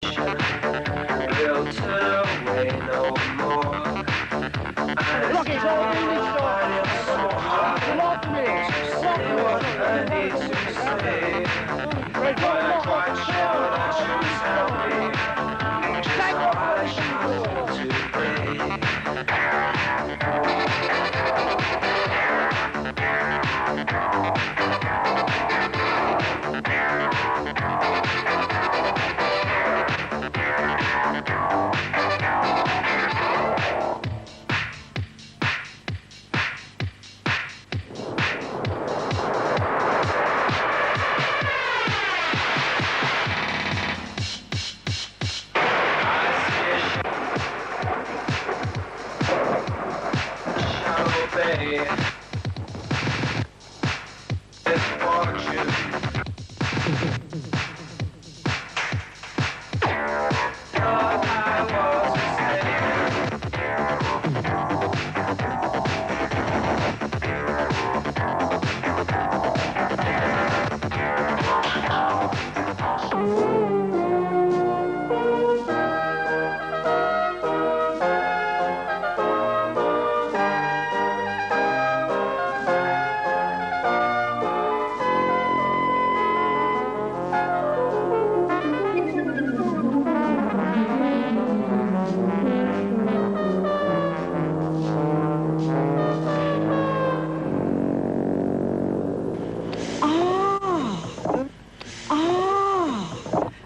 Will turn away no more. Look, it's all in this store. Come on to me. What I need to say, but I'm quite sure that you tell me just what I should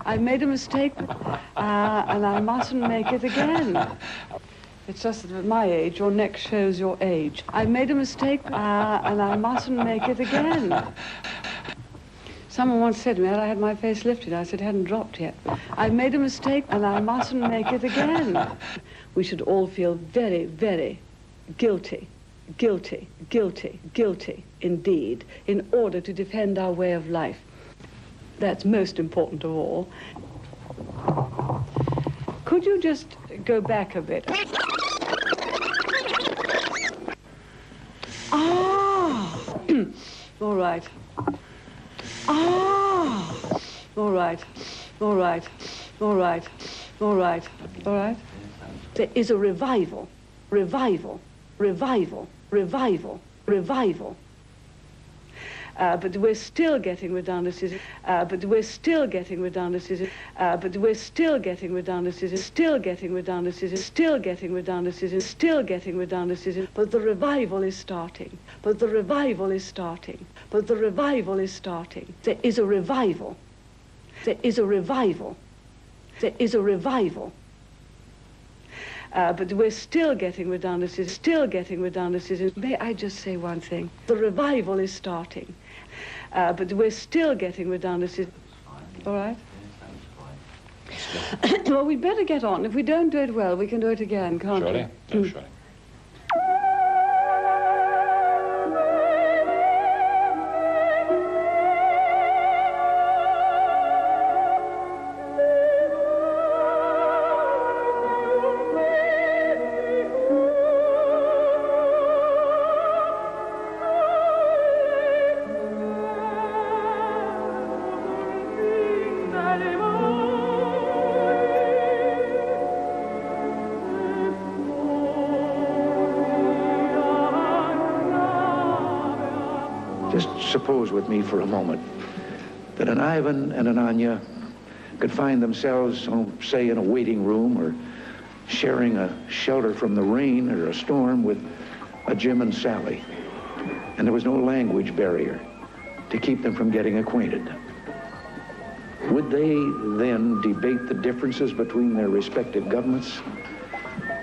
I made a mistake, and I mustn't make it again. It's just that at my age, your neck shows your age. I made a mistake, and I mustn't make it again. Someone once said to me that I had my face lifted. I said it hadn't dropped yet. I made a mistake, and I mustn't make it again. We should all feel very, very guilty, guilty, guilty, guilty, indeed, in order to defend our way of life. That's most important of all. Could you just go back a bit? Ah! All right. Ah! All right. All right. All right. All right. All right. There is a revival. Revival. Revival. Revival. Revival. But we're still getting redundancies. But we're still getting redundancies. But we're still getting redundancies. Still getting redundancies. Still getting redundancies. Still getting redundancies. But the revival is starting. But the revival is starting. But the revival is starting. There is a revival. There is a revival. There is a revival. But we're still getting redundancies. Still getting redundancies. May I just say one thing? The revival is starting. But we're still getting redundancies. All right? Well, we'd better get on. If we don't do it well, we can do it again, can't we? Surely. No, surely. Suppose with me for a moment that an Ivan and an Anya could find themselves, say, in a waiting room or sharing a shelter from the rain or a storm with a Jim and Sally. And there was no language barrier to keep them from getting acquainted. Would they then debate the differences between their respective governments?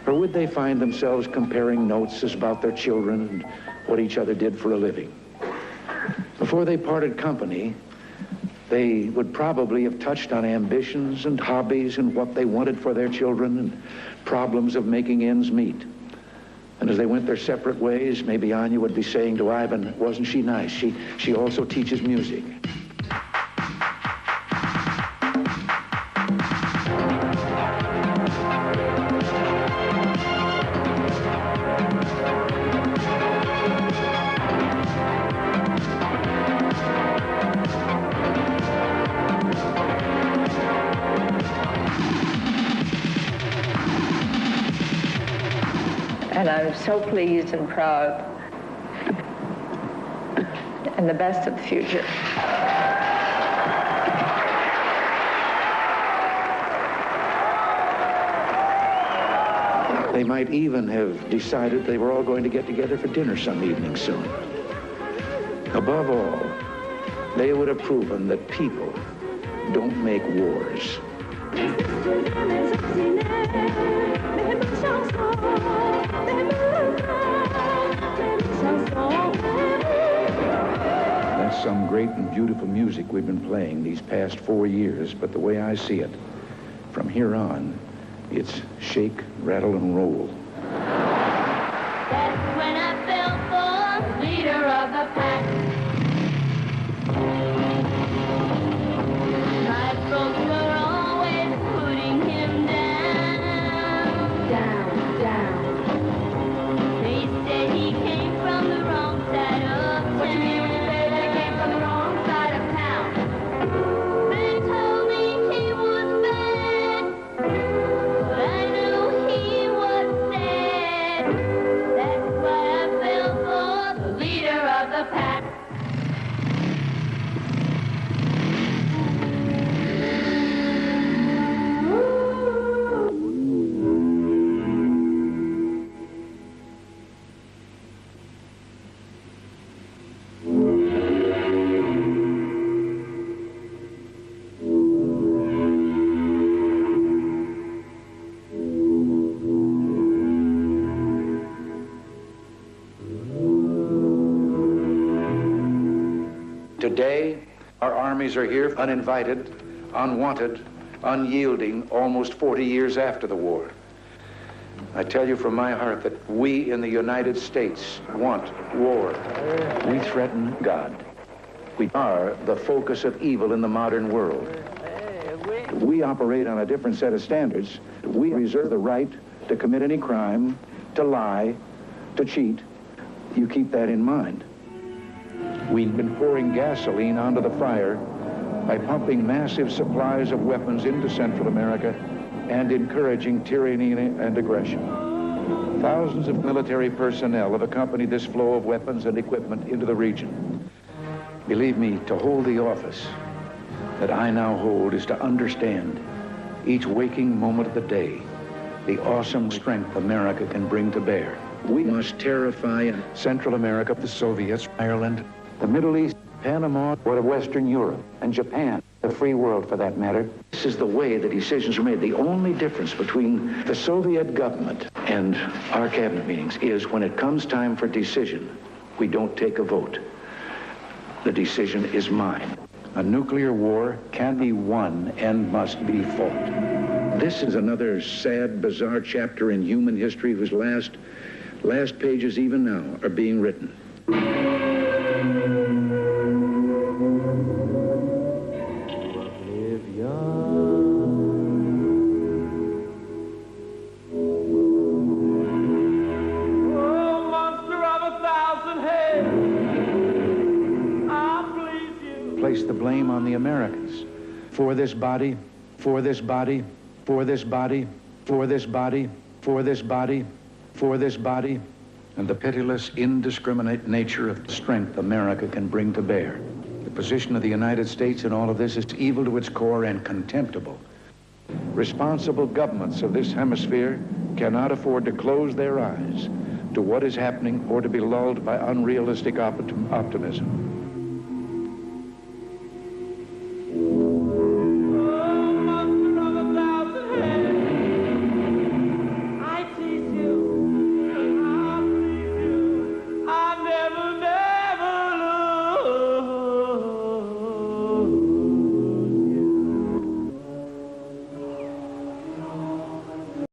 Or would they find themselves comparing notes about their children and what each other did for a living? Before they parted company, they would probably have touched on ambitions and hobbies and what they wanted for their children and problems of making ends meet. And as they went their separate ways, maybe Anya would be saying to Ivan, wasn't she nice? She also teaches music. And I'm so pleased and proud, and the best of the future. They might even have decided they were all going to get together for dinner some evening soon. Above all, they would have proven that people don't make wars. That's some great and beautiful music we've been playing these past 4 years, but the way I see it, from here on, it's shake, rattle, and roll. That's when I fell for leader of the pack. My folks were always putting him down. Down, down. They said he came from the wrong side of town. What you mean when you say they came from the wrong side of town? They told me he was bad. I knew he was sad. That's why I fell for the leader of the pack. Today, our armies are here uninvited, unwanted, unyielding, almost 40 years after the war. I tell you from my heart that we in the United States want war. We threaten God. We are the focus of evil in the modern world. We operate on a different set of standards. We reserve the right to commit any crime, to lie, to cheat. You keep that in mind. We've been pouring gasoline onto the fire by pumping massive supplies of weapons into Central America and encouraging tyranny and aggression. Thousands of military personnel have accompanied this flow of weapons and equipment into the region. Believe me, to hold the office that I now hold is to understand each waking moment of the day, the awesome strength America can bring to bear. We must terrify Central America, the Soviets, Ireland, the Middle East, Panama, or Western Europe, and Japan, the free world for that matter. This is the way the decisions are made. The only difference between the Soviet government and our cabinet meetings is when it comes time for decision, we don't take a vote. The decision is mine. A nuclear war can be won and must be fought. This is another sad, bizarre chapter in human history whose last pages even now are being written. Place the blame on the Americans. For this body, for this body, for this body, for this body, for this body, for this body, and the pitiless, indiscriminate nature of the strength America can bring to bear. The position of the United States in all of this is evil to its core and contemptible. Responsible governments of this hemisphere cannot afford to close their eyes to what is happening or to be lulled by unrealistic optimism.